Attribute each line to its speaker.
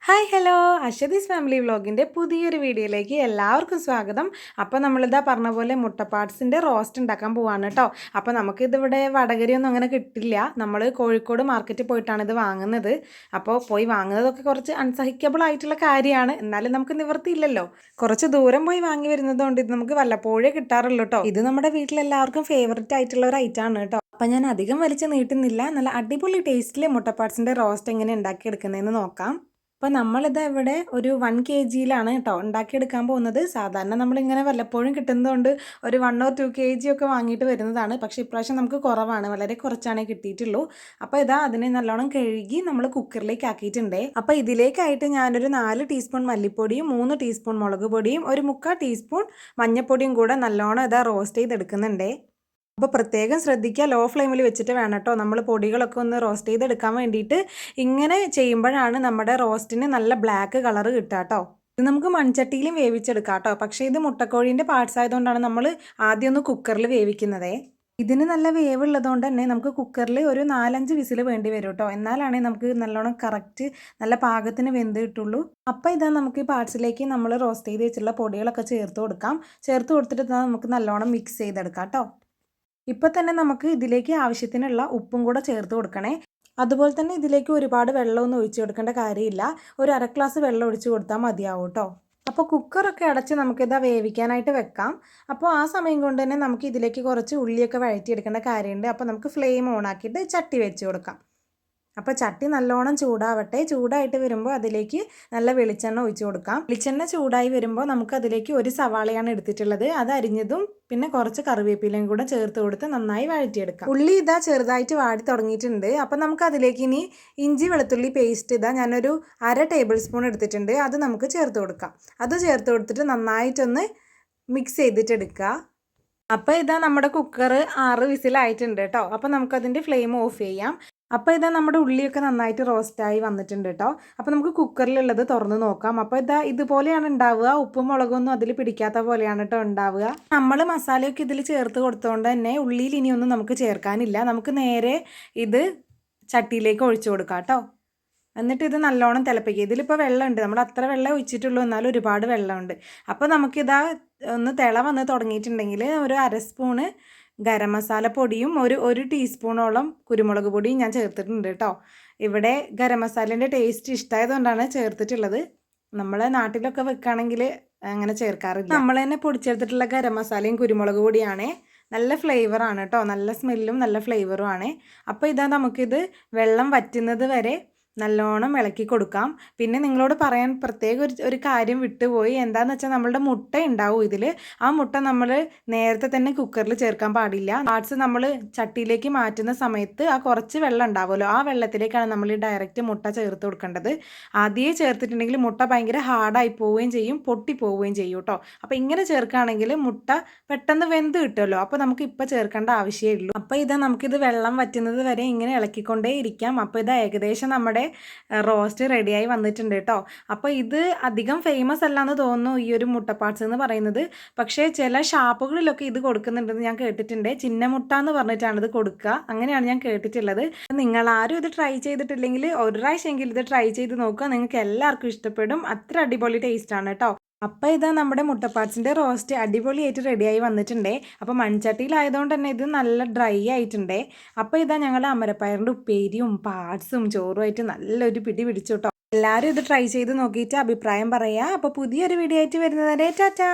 Speaker 1: Hi hello Aswathi's family വ്ളോഗിൻ്റെ പുതിയൊരു വീഡിയോയിലേക്ക് എല്ലാവർക്കും സ്വാഗതം. അപ്പോൾ നമ്മളിതാ പറഞ്ഞ പോലെ മുട്ട പാർട്സിൻ്റെ റോസ്റ്റ് ഉണ്ടാക്കാൻ പോവാണ് കേട്ടോ. അപ്പോൾ നമുക്കിതിവിടെ വടകരയൊന്നും അങ്ങനെ കിട്ടില്ല. നമ്മൾ കോഴിക്കോട് മാർക്കറ്റിൽ പോയിട്ടാണ് ഇത് വാങ്ങുന്നത്. അപ്പോൾ പോയി വാങ്ങുന്നതൊക്കെ കുറച്ച് അൺസഹിക്കബിൾ ആയിട്ടുള്ള കാര്യമാണ്. എന്നാലും നമുക്ക് നിവൃത്തിയില്ലല്ലോ. കുറച്ച് ദൂരം പോയി വാങ്ങി വരുന്നതുകൊണ്ട് ഇത് നമുക്ക് വല്ലപ്പോഴേ കിട്ടാറുള്ളൂ കേട്ടോ. ഇത് നമ്മുടെ വീട്ടിലെല്ലാവർക്കും ഫേവററ്റ് ആയിട്ടുള്ള ഒരു ഐറ്റമാണ് കേട്ടോ. അപ്പം ഞാൻ അധികം വലിച്ച് നീട്ടുന്നില്ല. നല്ല അടിപൊളി ടേസ്റ്റിൽ മുട്ട പാർട്സിൻ്റെ റോസ്റ്റ് എങ്ങനെ ഉണ്ടാക്കിയെടുക്കുന്നതെന്ന് നോക്കാം. അപ്പോൾ നമ്മളിത് ഇവിടെ ഒരു 1 kg കേട്ടോ ഉണ്ടാക്കിയെടുക്കാൻ പോകുന്നത്. സാധാരണ നമ്മളിങ്ങനെ വല്ലപ്പോഴും കിട്ടുന്നതുകൊണ്ട് ഒരു 1 or 2 kg ഒക്കെ വാങ്ങിയിട്ട് വരുന്നതാണ്. പക്ഷേ ഇപ്രാവശ്യം നമുക്ക് കുറവാണ്, വളരെ കുറച്ചാണേ കിട്ടിയിട്ടുള്ളൂ. അപ്പോൾ ഇതാ അതിനെ നല്ലോണം കഴുകി നമ്മൾ കുക്കറിലേക്ക് ആക്കിയിട്ടുണ്ടേ. അപ്പോൾ ഇതിലേക്കായിട്ട് ഞാനൊരു 4 ടീസ്പൂൺ മല്ലിപ്പൊടിയും 3 ടീസ്പൂൺ മുളക് പൊടിയും ഒരു 3/4 ടീസ്പൂൺ മഞ്ഞൾപ്പൊടിയും കൂടെ നല്ലോണം ഇതാ റോസ്റ്റ് ചെയ്തെടുക്കുന്നുണ്ടേ. അപ്പോൾ പ്രത്യേകം ശ്രദ്ധിക്കുക, ലോ ഫ്ലെയിമിൽ വെച്ചിട്ട് വേണം കേട്ടോ നമ്മൾ പൊടികളൊക്കെ ഒന്ന് റോസ്റ്റ് ചെയ്തെടുക്കാൻ വേണ്ടിയിട്ട്. ഇങ്ങനെ ചെയ്യുമ്പോഴാണ് നമ്മുടെ റോസ്റ്റിന് നല്ല ബ്ലാക്ക് കളർ കിട്ടുക കേട്ടോ. ഇത് നമുക്ക് മൺചട്ടിയിലും വേവിച്ചെടുക്കാം കേട്ടോ. പക്ഷേ ഇത് മുട്ടക്കോഴീൻ്റെ പാർട്സ് ആയതുകൊണ്ടാണ് നമ്മൾ ആദ്യം ഒന്ന് കുക്കറിൽ വേവിക്കുന്നതേ. ഇതിന് നല്ല വേവുള്ളതുകൊണ്ട് തന്നെ നമുക്ക് കുക്കറിൽ ഒരു 4-5 വിസിൽ വേണ്ടി വരും കേട്ടോ. എന്നാലാണേ നമുക്ക് നല്ലോണം കറക്റ്റ് നല്ല പാകത്തിന് വെന്ത് കിട്ടുള്ളൂ. അപ്പോൾ ഇതാ നമുക്ക് ഈ പാർട്സിലേക്ക് നമ്മൾ റോസ്റ്റ് ചെയ്ത് വെച്ചിട്ടുള്ള പൊടികളൊക്കെ ചേർത്ത് കൊടുക്കാം. ചേർത്ത് കൊടുത്തിട്ട് നമുക്ക് നല്ലോണം മിക്സ് ചെയ്തെടുക്കാം കേട്ടോ. ഇപ്പോൾ തന്നെ നമുക്ക് ഇതിലേക്ക് ആവശ്യത്തിനുള്ള ഉപ്പും കൂടെ ചേർത്ത് കൊടുക്കണേ. അതുപോലെ തന്നെ ഇതിലേക്ക് ഒരുപാട് വെള്ളമൊന്നും ഒഴിച്ചു കൊടുക്കേണ്ട കാര്യമില്ല. ഒരു 1/2 ഗ്ലാസ് വെള്ളം ഒഴിച്ച് കൊടുത്താൽ മതിയാവും കേട്ടോ. അപ്പോൾ കുക്കറൊക്കെ അടച്ച് നമുക്കിതാ വേവിക്കാനായിട്ട് വെക്കാം. അപ്പോൾ ആ സമയം കൊണ്ട് തന്നെ നമുക്ക് ഇതിലേക്ക് കുറച്ച് ഉള്ളിയൊക്കെ വഴറ്റിയെടുക്കേണ്ട കാര്യമുണ്ട്. അപ്പോൾ നമുക്ക് ഫ്ലെയിം ഓൺ ആക്കിയിട്ട് ചട്ടി വെച്ച് കൊടുക്കാം. അപ്പോൾ ചട്ടി നല്ലോണം ചൂടാവട്ടെ. ചൂടായിട്ട് വരുമ്പോൾ അതിലേക്ക് നല്ല വെളിച്ചെണ്ണ ഒഴിച്ച് കൊടുക്കാം. വെളിച്ചെണ്ണ ചൂടായി വരുമ്പോൾ നമുക്ക് അതിലേക്ക് ഒരു സവാളയാണ് എടുത്തിട്ടുള്ളത്. അത് അരിഞ്ഞതും പിന്നെ കുറച്ച് കറിവേപ്പിലയും കൂടെ ചേർത്ത് കൊടുത്ത് നന്നായി വഴറ്റിയെടുക്കാം. ഉള്ളി ഇതാ ചെറുതായിട്ട് വാടി തുടങ്ങിയിട്ടുണ്ട്. അപ്പം നമുക്ക് അതിലേക്ക് ഇനി ഇഞ്ചി വെളുത്തുള്ളി പേസ്റ്റ് ഇതാ ഞാനൊരു 1/2 ടേബിൾ സ്പൂൺ എടുത്തിട്ടുണ്ട്. അത് നമുക്ക് ചേർത്ത് കൊടുക്കാം. അത് ചേർത്ത് കൊടുത്തിട്ട് നന്നായിട്ടൊന്ന് മിക്സ് ചെയ്തിട്ടെടുക്കുക. അപ്പോൾ ഇതാ നമ്മുടെ കുക്കർ 6 വിസിലായിട്ടുണ്ട് കേട്ടോ. അപ്പോൾ നമുക്കതിൻ്റെ ഫ്ലെയിം ഓഫ് ചെയ്യാം. അപ്പോൾ ഇതാ നമ്മുടെ ഉള്ളിയൊക്കെ നന്നായിട്ട് റോസ്റ്റായി വന്നിട്ടുണ്ട് കേട്ടോ. അപ്പോൾ നമുക്ക് കുക്കറിലുള്ളത് തുറന്ന് നോക്കാം. അപ്പോൾ ഇതാ ഇതുപോലെയാണ് ഉണ്ടാവുക. ഉപ്പും മുളകൊന്നും അതിൽ പിടിക്കാത്ത പോലെയാണ് കേട്ടോ ഉണ്ടാവുക. നമ്മൾ മസാലയൊക്കെ ഇതിൽ ചേർത്ത് കൊടുത്തുകൊണ്ട് തന്നെ ഉള്ളിയിൽ ഇനിയൊന്നും നമുക്ക് ചേർക്കാനില്ല. നമുക്ക് നേരെ ഇത് ചട്ടിയിലേക്ക് ഒഴിച്ചു കൊടുക്കാം കേട്ടോ. എന്നിട്ട് ഇത് നല്ലോണം തിളപ്പിക്കുക. ഇതിലിപ്പോൾ വെള്ളമുണ്ട്, നമ്മൾ അത്ര വെള്ളം ഒഴിച്ചിട്ടുള്ളൂ, എന്നാലും ഒരുപാട് വെള്ളമുണ്ട്. അപ്പോൾ നമുക്കിതാ ഒന്ന് തിള വന്ന് തുടങ്ങിയിട്ടുണ്ടെങ്കിൽ ഒരു 1/2 സ്പൂണ് ഗരം മസാല പൊടിയും ഒരു ടീസ്പൂണോളം കുരുമുളക് പൊടിയും ഞാൻ ചേർത്തിട്ടുണ്ട് കേട്ടോ. ഇവിടെ ഗരം മസാലേൻ്റെ ടേസ്റ്റ് ഇഷ്ടമായതുകൊണ്ടാണ് ചേർത്തിട്ടുള്ളത്. നമ്മളെ നാട്ടിലൊക്കെ വെക്കുകയാണെങ്കിൽ അങ്ങനെ ചേർക്കാറില്ല. നമ്മൾ തന്നെ പൊടിച്ചെടുത്തിട്ടുള്ള ഗരം മസാലയും കുരുമുളക് പൊടിയാണേ. നല്ല ഫ്ലേവറാണ് കേട്ടോ, നല്ല സ്മെല്ലും നല്ല ഫ്ലേവറും ആണ്. അപ്പോൾ ഇതാ നമുക്കിത് വെള്ളം വറ്റുന്നത് വരെ നല്ലോണം ഇളക്കി കൊടുക്കാം. പിന്നെ നിങ്ങളോട് പറയാൻ പ്രത്യേക ഒരു കാര്യം വിട്ടുപോയി. എന്താണെന്ന് വെച്ചാൽ നമ്മളുടെ മുട്ട ഉണ്ടാവും ഇതിൽ. ആ മുട്ട നമ്മൾ നേരത്തെ തന്നെ കുക്കറിൽ ചേർക്കാൻ പാടില്ല. പാർട്സ് നമ്മൾ ചട്ടിയിലേക്ക് മാറ്റുന്ന സമയത്ത് ആ കുറച്ച് വെള്ളം ഉണ്ടാവുമല്ലോ, ആ വെള്ളത്തിലേക്കാണ് നമ്മൾ ഡയറക്റ്റ് മുട്ട ചേർത്ത് കൊടുക്കേണ്ടത്. ആദ്യമേ ചേർത്തിട്ടുണ്ടെങ്കിൽ മുട്ട ഭയങ്കര ഹാർഡായി പോവുകയും ചെയ്യും, പൊട്ടി പോവുകയും ചെയ്യും കേട്ടോ. അപ്പോൾ ഇങ്ങനെ ചേർക്കുകയാണെങ്കിൽ മുട്ട പെട്ടെന്ന് വെന്ത് കിട്ടുമല്ലോ. അപ്പോൾ നമുക്ക് ഇപ്പോൾ ചേർക്കേണ്ട ആവശ്യമേ ഉള്ളൂ. അപ്പോൾ ഇതാ നമുക്കിത് വെള്ളം വറ്റുന്നത് വരെ ഇങ്ങനെ ഇളക്കിക്കൊണ്ടേ ഇരിക്കാം. അപ്പോൾ ഇത് ഏകദേശം നമ്മുടെ റോസ്റ്റ് റെഡിയായി വന്നിട്ടുണ്ട് കേട്ടോ. അപ്പോൾ ഇത് അധികം ഫേമസ് അല്ലാന്ന് തോന്നുന്നു ഈ ഒരു മുട്ട പാർട്സ് എന്ന് പറയുന്നത്. പക്ഷേ ചില ഷാപ്പുകളിലൊക്കെ ഇത് കൊടുക്കുന്നുണ്ടെന്ന് ഞാൻ കേട്ടിട്ടുണ്ട്. ചിന്നമുട്ട എന്ന് പറഞ്ഞിട്ടാണ് ഇത് കൊടുക്കുക, അങ്ങനെയാണ് ഞാൻ കേട്ടിട്ടുള്ളത്. നിങ്ങൾ ആരും ഇത് ട്രൈ ചെയ്തിട്ടില്ലെങ്കിൽ ഒരു പ്രാവശ്യമെങ്കിലും ഇത് ട്രൈ ചെയ്ത് നോക്കുക. നിങ്ങൾക്ക് എല്ലാവർക്കും ഇഷ്ടപ്പെടും. അത്ര അടിപൊളി ടേസ്റ്റാണ് കേട്ടോ. അപ്പോൾ ഇതാ നമ്മുടെ മുട്ടപ്പാർട്സിൻ്റെ റോസ്റ്റ് അടിപൊളിയായിട്ട് റെഡിയായി വന്നിട്ടുണ്ടേ. അപ്പോൾ മൺചട്ടിയിലായതുകൊണ്ട് തന്നെ ഇത് നല്ല ഡ്രൈ ആയിട്ടുണ്ടേ. അപ്പോൾ ഇതാ ഞങ്ങളുടെ അമരപ്പയറിൻ്റെ ഉപ്പേരിയും പാർട്സും ചോറുമായിട്ട് നല്ലൊരു പിടി പിടിച്ചു കേട്ടോ. എല്ലാവരും ഇത് ട്രൈ ചെയ്ത് നോക്കിയിട്ട് അഭിപ്രായം പറയുക. അപ്പോൾ പുതിയൊരു വീഡിയോ ആയിട്ട് വരുന്നവരെ ടാറ്റാ.